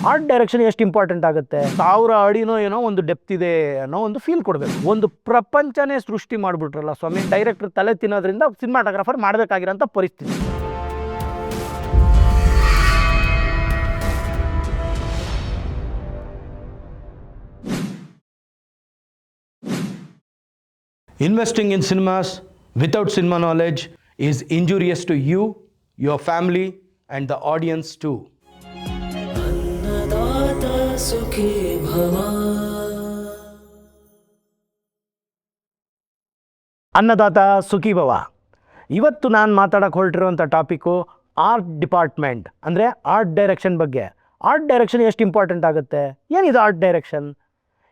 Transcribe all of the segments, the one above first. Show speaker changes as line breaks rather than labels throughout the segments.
Art direction ಎಷ್ಟು important ಆಗುತ್ತೆ. 1000 ಅಡಿನೋ ಏನೋ ಒಂದು ಡೆಪ್ತ್ ಇದೆ ಅನ್ನೋ ಒಂದು ಫೀಲ್ ಕೊಡಬೇಕು. ಒಂದು ಪ್ರಪಂಚನೇ ಸೃಷ್ಟಿ ಮಾಡಿಬಿಟ್ರಲ್ಲ ಸ್ವಾಮಿ. ಡೈರೆಕ್ಟರ್ ತಲೆ ತಿನ್ನೋದ್ರಿಂದ ಸಿನಿಮಾಟೋಗ್ರಾಫರ್ ಮಾಡಬೇಕಾಗಿರೋಂಥ ಪರಿಸ್ಥಿತಿ. Investing in cinemas without cinema knowledge is injurious to you, your family, and the audience too. ಅನ್ನದಾತ ಸುಖಿ ಭವ. ಇವತ್ತು ನಾನು ಮಾತಾಡೋಕೆ ಹೊರಟಿರುವಂಥ ಟಾಪಿಕ್ಕು ಆರ್ಟ್ ಡಿಪಾರ್ಟ್ಮೆಂಟ್, ಅಂದರೆ ಆರ್ಟ್ ಡೈರೆಕ್ಷನ್ ಬಗ್ಗೆ. ಆರ್ಟ್ ಡೈರೆಕ್ಷನ್ ಎಷ್ಟು ಇಂಪಾರ್ಟೆಂಟ್ ಆಗುತ್ತೆ, ಏನಿದು ಆರ್ಟ್ ಡೈರೆಕ್ಷನ್?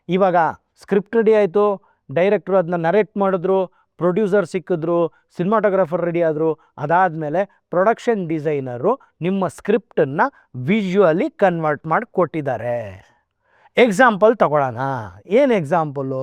ಇವಾಗ ಸ್ಕ್ರಿಪ್ಟ್ ರೆಡಿ ಆಯಿತು, ಡೈರೆಕ್ಟ್ರು ಅದನ್ನ ನರೇಟ್ ಮಾಡಿದ್ರು, ಪ್ರೊಡ್ಯೂಸರ್ ಸಿಕ್ಕಿದ್ರು, ಸಿನಿಮಾಟೋಗ್ರಾಫರ್ ರೆಡಿ ಆದರು. ಅದಾದಮೇಲೆ ಪ್ರೊಡಕ್ಷನ್ ಡಿಸೈನರು ನಿಮ್ಮ ಸ್ಕ್ರಿಪ್ಟನ್ನು ವಿಜುವಲಿ ಕನ್ವರ್ಟ್ ಮಾಡಿ ಕೊಟ್ಟಿದ್ದಾರೆ. ಎಕ್ಸಾಂಪಲ್ ತಗೊಳ್ಳೋಣ. ಏನು ಎಕ್ಸಾಂಪಲು?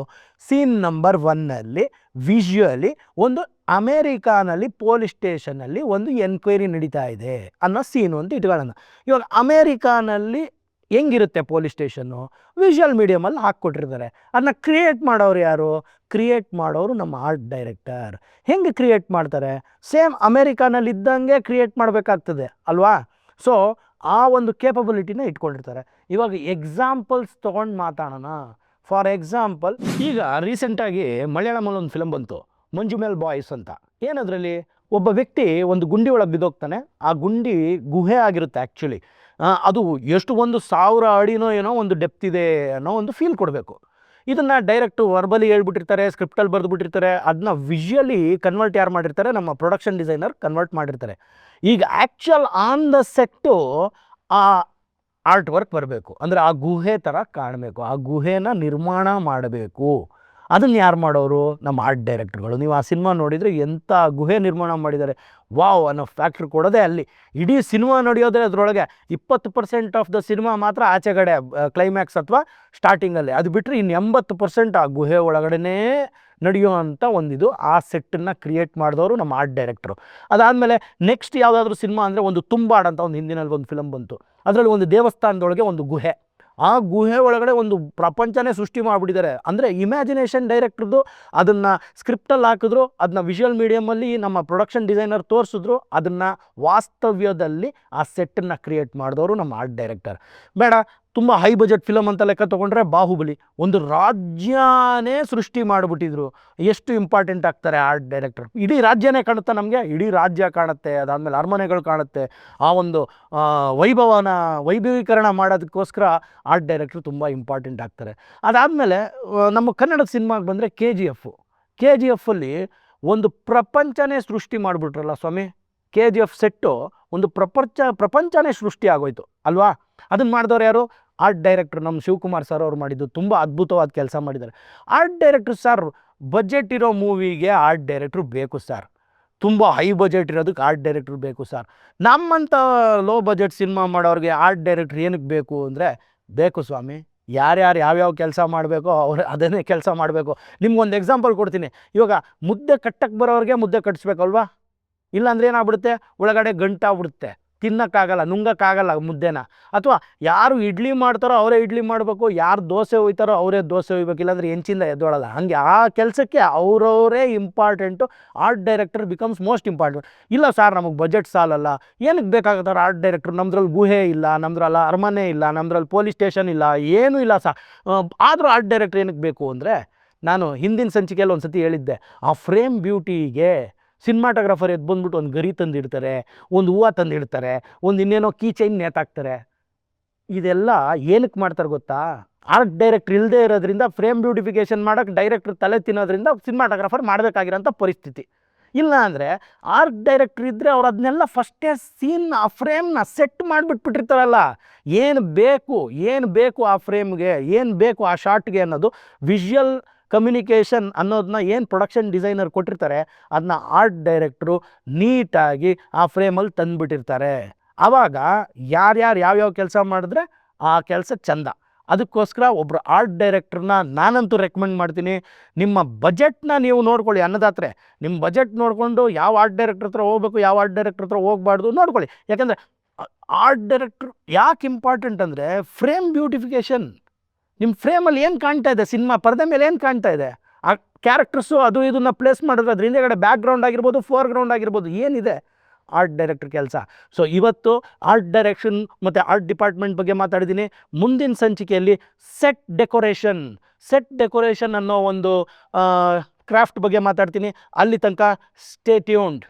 ಸೀನ್ ನಂಬರ್ 1ನಲ್ಲಿ ವಿಜುವಲಿ ಒಂದು ಅಮೇರಿಕಾನಲ್ಲಿ ಪೊಲೀಸ್ ಸ್ಟೇಷನಲ್ಲಿ ಒಂದು ಎನ್ಕ್ವೈರಿ ನಡೀತಾ ಇದೆ ಅನ್ನೋ ಸೀನು ಅಂತ ಇಟ್ಕೊಳ್ಳೋಣ. ಇವಾಗ ಅಮೇರಿಕಾನಲ್ಲಿ ಹೆಂಗಿರುತ್ತೆ ಪೊಲೀಸ್ ಸ್ಟೇಷನ್ನು? ವಿಜುವಲ್ ಮೀಡಿಯಮಲ್ಲಿ ಹಾಕ್ಕೊಟ್ಟಿರ್ತಾರೆ. ಅದನ್ನ ಕ್ರಿಯೇಟ್ ಮಾಡೋರು ಯಾರು? ಕ್ರಿಯೇಟ್ ಮಾಡೋರು ನಮ್ಮ ಆರ್ಟ್ ಡೈರೆಕ್ಟರ್. ಹೆಂಗೆ ಕ್ರಿಯೇಟ್ ಮಾಡ್ತಾರೆ? ಸೇಮ್ ಅಮೇರಿಕಾನಲ್ಲಿ ಇದ್ದಂಗೆ ಕ್ರಿಯೇಟ್ ಮಾಡಬೇಕಾಗ್ತದೆ ಅಲ್ವಾ? ಸೊ ಆ ಒಂದು ಕೇಪಬಿಲಿಟಿನ ಇಟ್ಕೊಂಡಿರ್ತಾರೆ. ಇವಾಗ ಎಕ್ಸಾಂಪಲ್ಸ್ ತೊಗೊಂಡು ಮಾತಾಡೋಣ. ಫಾರ್ ಎಕ್ಸಾಂಪಲ್, ಈಗ ರೀಸೆಂಟಾಗಿ ಮಲಯಾಳಮಲ್ಲಿ ಒಂದು ಫಿಲಮ್ ಬಂತು, ಮಂಜುಮೇಲ್ ಬಾಯ್ಸ್ ಅಂತ. ಏನದ್ರಲ್ಲಿ ಒಬ್ಬ ವ್ಯಕ್ತಿ ಒಂದು ಗುಂಡಿ ಒಳಗೆ ಬಿದ್ದೋಗ್ತಾನೆ. ಆ ಗುಂಡಿ ಗುಹೆ ಆಗಿರುತ್ತೆ ಆ್ಯಕ್ಚುಲಿ. ಅದು ಎಷ್ಟು 1000 ಅಡಿನೋ ಏನೋ ಒಂದು ಡೆಪ್ತ್ ಇದೆ ಅನ್ನೋ ಒಂದು ಫೀಲ್ ಕೊಡಬೇಕು. ಇದನ್ನು ಡೈರೆಕ್ಟು ವರ್ಬಲಿ ಹೇಳ್ಬಿಟ್ಟಿರ್ತಾರೆ, ಸ್ಕ್ರಿಪ್ಟಲ್ಲಿ ಬರೆದುಬಿಟ್ಟಿರ್ತಾರೆ. ಅದನ್ನ ವಿಜುವಲಿ ಕನ್ವರ್ಟ್ ಯಾರು ಮಾಡಿರ್ತಾರೆ? ನಮ್ಮ ಪ್ರೊಡಕ್ಷನ್ ಡಿಸೈನರ್ ಕನ್ವರ್ಟ್ ಮಾಡಿರ್ತಾರೆ. ಈಗ ಆ್ಯಕ್ಚುಯಲ್ ಆನ್ ದ ಸೆಟ್ಟು ಆ ಆರ್ಟ್ ವರ್ಕ್ ಬರಬೇಕು, ಅಂದರೆ ಆ ಗುಹೆ ಥರ ಕಾಣಬೇಕು, ಆ ಗುಹೆನ ನಿರ್ಮಾಣ ಮಾಡಬೇಕು. ಅದನ್ನು ಯಾರು ಮಾಡೋರು? ನಮ್ಮ ಆರ್ಟ್ ಡೈರೆಕ್ಟರ್ಗಳು. ನೀವು ಆ ಸಿನಿಮಾ ನೋಡಿದರೆ ಎಂಥ ಗುಹೆ ನಿರ್ಮಾಣ ಮಾಡಿದ್ದಾರೆ, ವಾವ್ ಅನ್ನೋ ಫ್ಯಾಕ್ಟ್ರಿ ಕೊಡೋದೇ ಅಲ್ಲಿ. ಇಡೀ ಸಿನಿಮಾ ನಡೆಯೋದೇ ಅದರೊಳಗೆ. 20% ಆಫ್ ದ ಸಿನಿಮಾ ಮಾತ್ರ ಆಚೆಗಡೆ ಕ್ಲೈಮ್ಯಾಕ್ಸ್ ಅಥವಾ ಸ್ಟಾರ್ಟಿಂಗಲ್ಲಿ. ಅದು ಬಿಟ್ಟರೆ ಇನ್ನು 80% ಆ ಗುಹೆ ಒಳಗಡೆನೇ ನಡೆಯುವಂಥ ಒಂದಿದು. ಆ ಸೆಟ್ಟನ್ನು ಕ್ರಿಯೇಟ್ ಮಾಡಿದವರು ನಮ್ಮ ಆರ್ಟ್ ಡೈರೆಕ್ಟ್ರು. ಅದಾದಮೇಲೆ ನೆಕ್ಸ್ಟ್ ಯಾವುದಾದ್ರೂ ಸಿನಿಮಾ ಅಂದರೆ ಒಂದು ತುಂಬಾಡ್ ಅಂತ ಒಂದು ಹಿಂದಿನಲ್ಲಿ ಒಂದು ಫಿಲಮ್ ಬಂತು. ಅದರಲ್ಲಿ ಒಂದು ದೇವಸ್ಥಾನದೊಳಗೆ ಒಂದು ಗುಹೆ, ಆ ಗುಹೆ ಒಳಗಡೆ ಒಂದು ಪ್ರಪಂಚನೇ ಸೃಷ್ಟಿ ಮಾಡಿಬಿಟ್ಟಿದ್ದಾರೆ. ಅಂದರೆ ಇಮ್ಯಾಜಿನೇಷನ್ ಡೈರೆಕ್ಟ್ರದ್ದು. ಅದನ್ನು ಸ್ಕ್ರಿಪ್ಟಲ್ಲಿ ಹಾಕಿದ್ರು, ಅದನ್ನ ವಿಜುವಲ್ ಮೀಡಿಯಮಲ್ಲಿ ನಮ್ಮ ಪ್ರೊಡಕ್ಷನ್ ಡಿಸೈನರ್ ತೋರಿಸಿದ್ರು, ಅದನ್ನು ವಾಸ್ತವ್ಯದಲ್ಲಿ ಆ ಸೆಟ್ಟನ್ನು ಕ್ರಿಯೇಟ್ ಮಾಡಿದವರು ನಮ್ಮ ಆರ್ಟ್ ಡೈರೆಕ್ಟರ್. ಬೇಡ, ತುಂಬ ಹೈ ಬಜೆಟ್ ಫಿಲಮ್ ಅಂತ ಲೆಕ್ಕ ತೊಗೊಂಡ್ರೆ ಬಾಹುಬಲಿ, ಒಂದು ರಾಜ್ಯನೇ ಸೃಷ್ಟಿ ಮಾಡಿಬಿಟ್ಟಿದ್ರು. ಎಷ್ಟು ಇಂಪಾರ್ಟೆಂಟ್ ಆಗ್ತಾರೆ ಆರ್ಟ್ ಡೈರೆಕ್ಟರ್? ಇಡೀ ರಾಜ್ಯನೇ ಕಾಣುತ್ತೆ ನಮಗೆ, ಇಡೀ ರಾಜ್ಯ ಕಾಣುತ್ತೆ. ಅದಾದಮೇಲೆ ಅರಮನೆಗಳು ಕಾಣುತ್ತೆ. ಆ ಒಂದು ವೈಭವೀಕರಣ ಮಾಡೋದಕ್ಕೋಸ್ಕರ ಆರ್ಟ್ ಡೈರೆಕ್ಟ್ರು ತುಂಬ ಇಂಪಾರ್ಟೆಂಟ್ ಆಗ್ತಾರೆ. ಅದಾದಮೇಲೆ ನಮ್ಮ ಕನ್ನಡದ ಸಿನಿಮಾಗೆ ಬಂದರೆ KGF ಅಲ್ಲಿ ಒಂದು ಪ್ರಪಂಚನೇ ಸೃಷ್ಟಿ ಮಾಡಿಬಿಟ್ರಲ್ಲ ಸ್ವಾಮಿ. KGF ಸೆಟ್ಟು ಒಂದು ಪ್ರಪಂಚನೇ ಸೃಷ್ಟಿ ಆಗೋಯ್ತು ಅಲ್ವಾ? ಅದನ್ನು ಮಾಡಿದವ್ರು ಯಾರು? ಆರ್ಟ್ ಡೈರೆಕ್ಟ್ರು ನಮ್ಮ ಶಿವಕುಮಾರ್ ಸರ್ ಅವ್ರು ಮಾಡಿದ್ದು. ತುಂಬ ಅದ್ಭುತವಾದ ಕೆಲಸ ಮಾಡಿದ್ದಾರೆ. ಆರ್ಟ್ ಡೈರೆಕ್ಟ್ರು ಸರ್, ಬಜೆಟ್ ಇರೋ ಮೂವಿಗೆ ಆರ್ಟ್ ಡೈರೆಕ್ಟ್ರು ಬೇಕು ಸರ್. ತುಂಬ ಹೈ ಬಜೆಟ್ ಇರೋದಕ್ಕೆ ಆರ್ಟ್ ಡೈರೆಕ್ಟ್ರು ಬೇಕು ಸರ್. ನಮ್ಮಂಥ ಲೋ ಬಜೆಟ್ ಸಿನಿಮಾ ಮಾಡೋರಿಗೆ ಆರ್ಟ್ ಡೈರೆಕ್ಟ್ರ್ ಏನಕ್ಕೆ ಬೇಕು ಅಂದರೆ, ಬೇಕು ಸ್ವಾಮಿ. ಯಾರ್ಯಾರು ಯಾವ್ಯಾವ ಕೆಲಸ ಮಾಡಬೇಕೋ ಅವ್ರು ಅದನ್ನೇ ಕೆಲಸ ಮಾಡಬೇಕು. ನಿಮ್ಗೊಂದು ಎಕ್ಸಾಂಪಲ್ ಕೊಡ್ತೀನಿ. ಇವಾಗ ಮುದ್ದೆ ಕಟ್ಟಕ್ಕೆ ಬರೋರಿಗೆ ಮುದ್ದೆ ಕಟ್ಟಿಸ್ಬೇಕಲ್ವಾ? ಇಲ್ಲಾಂದ್ರೆ ಏನಾಗ್ಬಿಡುತ್ತೆ, ಒಳಗಡೆ ಗಂಟಾಗ್ಬಿಡುತ್ತೆ, ತಿನ್ನೋಕ್ಕಾಗಲ್ಲ, ನುಂಗೋಕ್ಕಾಗಲ್ಲ ಮುದ್ದೆನ. ಅಥವಾ ಯಾರು ಇಡ್ಲಿ ಮಾಡ್ತಾರೋ ಅವರೇ ಇಡ್ಲಿ ಮಾಡಬೇಕು, ಯಾರು ದೋಸೆ ಒಯ್ತಾರೋ ಅವರೇ ದೋಸೆ ಒಯ್ಬೇಕು, ಇಲ್ಲಾಂದರೆ ಹೆಂಚಿಂದ ಎದ್ದೋಳಲ್ಲ. ಹಾಗೆ ಆ ಕೆಲಸಕ್ಕೆ ಅವರವರೇ important. Art director becomes most important. ಇಲ್ಲ ಸರ್, ನಮಗೆ ಬಜೆಟ್ ಸಾಲಲ್ಲ, ಏನಕ್ಕೆ ಬೇಕಾಗುತ್ತಾರೆ ಆರ್ಟ್ ಡೈರೆಕ್ಟ್ರು? ನಮ್ದ್ರಲ್ಲಿ ಗುಹೆ ಇಲ್ಲ, ನಮ್ದ್ರಲ್ಲ ಅರಮನೆ ಇಲ್ಲ, ನಮ್ದ್ರಲ್ಲಿ ಪೊಲೀಸ್ ಸ್ಟೇಷನ್ ಇಲ್ಲ, ಏನೂ ಇಲ್ಲ ಸರ್. ಆದರೂ ಆರ್ಟ್ ಡೈರೆಕ್ಟ್ರ್ ಏನಕ್ಕೆ ಬೇಕು ಅಂದರೆ, ನಾನು ಹಿಂದಿನ ಸಂಚಿಕೆಯಲ್ಲಿ ಒಂದು ಸತಿ ಹೇಳಿದ್ದೆ, ಆ ಫ್ರೇಮ್ ಬ್ಯೂಟಿಗೆ ಸಿನಿಮಾಟೋಗ್ರಾಫರ್ ಎದ್ದು ಬಂದ್ಬಿಟ್ಟು ಒಂದು ಗರಿ ತಂದಿಡ್ತಾರೆ, ಒಂದು ಹೂವು ತಂದಿಡ್ತಾರೆ, ಒಂದು ಇನ್ನೇನೋ ಕೀ ಚೈನ್ ನೇತಾಕ್ತಾರೆ. ಇದೆಲ್ಲ ಏನಕ್ಕೆ ಮಾಡ್ತಾರೆ ಗೊತ್ತಾ? ಆರ್ಟ್ ಡೈರೆಕ್ಟ್ರ್ ಇಲ್ಲದೆ ಇರೋದ್ರಿಂದ, ಫ್ರೇಮ್ ಬ್ಯೂಟಿಫಿಕೇಷನ್ ಮಾಡೋಕ್ಕೆ ಡೈರೆಕ್ಟ್ರ್ ತಲೆ ತಿನ್ನೋದ್ರಿಂದ ಸಿನಿಮಾಟೋಗ್ರಾಫರ್ ಮಾಡಬೇಕಾಗಿರೋಂಥ ಪರಿಸ್ಥಿತಿ. ಇಲ್ಲ ಅಂದರೆ ಆರ್ಟ್ ಡೈರೆಕ್ಟ್ರ್ ಇದ್ದರೆ ಅವ್ರು ಅದನ್ನೆಲ್ಲ ಫಸ್ಟೇ ಆ ಫ್ರೇಮ್ನ ಸೆಟ್ ಮಾಡಿಬಿಟ್ಬಿಟ್ಟಿರ್ತಾರಲ್ಲ. ಏನು ಬೇಕು ಆ ಫ್ರೇಮ್ಗೆ, ಏನು ಬೇಕು ಆ ಶಾರ್ಟ್ಗೆ ಅನ್ನೋದು ವಿಜುವಲ್ ಕಮ್ಯುನಿಕೇಷನ್ ಅನ್ನೋದನ್ನ ಏನು ಪ್ರೊಡಕ್ಷನ್ ಡಿಸೈನರ್ ಕೊಟ್ಟಿರ್ತಾರೆ, ಅದನ್ನ ಆರ್ಟ್ ಡೈರೆಕ್ಟ್ರು ನೀಟಾಗಿ ಆ ಫ್ರೇಮಲ್ಲಿ ತಂದುಬಿಟ್ಟಿರ್ತಾರೆ. ಆವಾಗ ಯಾವ್ಯಾವ ಕೆಲಸ ಮಾಡಿದ್ರೆ ಆ ಕೆಲಸ ಚಂದ. ಅದಕ್ಕೋಸ್ಕರ ಒಬ್ಬರು ಆರ್ಟ್ ಡೈರೆಕ್ಟ್ರನ್ನ ನಾನಂತೂ ರೆಕಮೆಂಡ್ ಮಾಡ್ತೀನಿ. ನಿಮ್ಮ ಬಜೆಟ್ನ ನೀವು ನೋಡ್ಕೊಳ್ಳಿ ಅನ್ನದಾತ್ರೆ. ನಿಮ್ಮ ಬಜೆಟ್ ನೋಡಿಕೊಂಡು ಯಾವ ಆರ್ಟ್ ಡೈರೆಕ್ಟ್ರ್ ಹತ್ರ ಹೋಗಬೇಕು, ಯಾವ ಆರ್ಟ್ ಡೈರೆಕ್ಟ್ರ್ ಹತ್ರ ಹೋಗಬಾರ್ದು ನೋಡ್ಕೊಳ್ಳಿ. ಯಾಕೆಂದರೆ ಆರ್ಟ್ ಡೈರೆಕ್ಟ್ರು ಯಾಕೆ ಇಂಪಾರ್ಟೆಂಟ್ ಅಂದರೆ ಫ್ರೇಮ್ ಬ್ಯೂಟಿಫಿಕೇಷನ್. ನಿಮ್ಮ ಫ್ರೇಮಲ್ಲಿ ಏನು ಕಾಣ್ತಾ ಇದೆ, ಸಿನಿಮಾ ಪರದೆ ಮೇಲೆ ಏನು ಕಾಣ್ತಾ ಇದೆ, ಆ ಕ್ಯಾರೆಕ್ಟರ್ಸು ಅದು ಇದನ್ನು ಪ್ಲೇಸ್ ಮಾಡಿದ್ರೆ ಅದ್ರ ಹಿಂದೆಗಡೆ ಬ್ಯಾಕ್ಗ್ರೌಂಡ್ ಆಗಿರ್ಬೋದು, ಫೋರ್ಗ್ರೌಂಡ್ ಆಗಿರ್ಬೋದು, ಏನಿದೆ ಆರ್ಟ್ ಡೈರೆಕ್ಟರ್ ಕೆಲಸ. ಸೊ ಇವತ್ತು ಆರ್ಟ್ ಡೈರೆಕ್ಷನ್ ಮತ್ತು ಆರ್ಟ್ ಡಿಪಾರ್ಟ್ಮೆಂಟ್ ಬಗ್ಗೆ ಮಾತಾಡಿದ್ದೀನಿ. ಮುಂದಿನ ಸಂಚಿಕೆಯಲ್ಲಿ ಸೆಟ್ ಡೆಕೋರೇಷನ್ ಅನ್ನೋ ಒಂದು ಕ್ರಾಫ್ಟ್ ಬಗ್ಗೆ ಮಾತಾಡ್ತೀನಿ. ಅಲ್ಲಿ ತನಕ ಸ್ಟೇ ಟ್ಯೂನ್ಡ್.